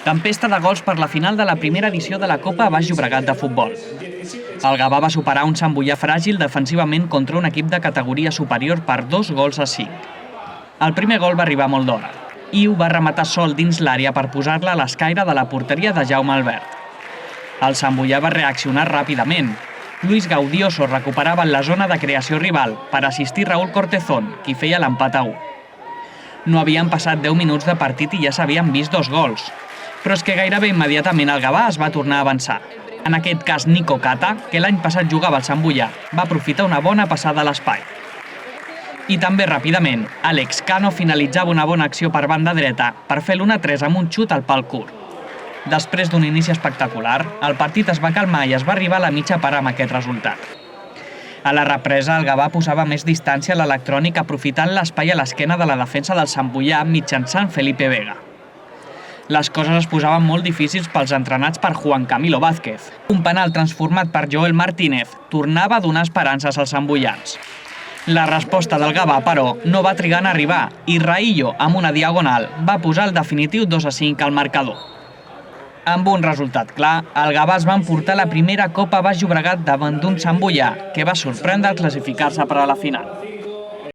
Tempesta de gols per la final de la primera edició de la Copa Baix Llobregat de futbol. El Gavà va superar un Sant Boià fràgil defensivament contra un equip de categoria superior per 2-5. El primer gol va arribar molt d'hora. Iu va rematar sol dins l'àrea per posar-la a l'escaire de la porteria de Jaume Albert. El Sant Boià va reaccionar ràpidament. Luis Gaudioso recuperava en la zona de creació rival per assistir Raúl Cortezón, qui feia l'empat a 1. No havien passat 10 minuts de partit i ja s'havien vist 2 gols. Però és que gairebé immediatament el Gavà es va tornar a avançar. En aquest cas, Nico Cata, que l'any passat jugava al Sant Boià, va aprofitar una bona passada a l'espai. I també ràpidament, Àlex Cano finalitzava una bona acció per banda dreta per fer l'1-3 amb un xut al pal curt. Després d'un inici espectacular, el partit es va calmar i es va arribar a la mitja part amb aquest resultat. A la represa, el Gavà posava més distància a l'electrònic aprofitant l'espai a l'esquena de la defensa del Sant Boià mitjançant Felipe Vega. Les coses es posaven molt difícils pels entrenats per Juan Camilo Vázquez. Un penal transformat per Joel Martínez tornava a donar esperances als santboians. La resposta del Gavà, però, no va trigar en arribar i Raillo, amb una diagonal, va posar el definitiu 2-5 al marcador. Amb un resultat clar, el Gavà es va emportar la primera Copa Baix Llobregat davant d'un Sant Boià, que va sorprendre al classificar-se per a la final.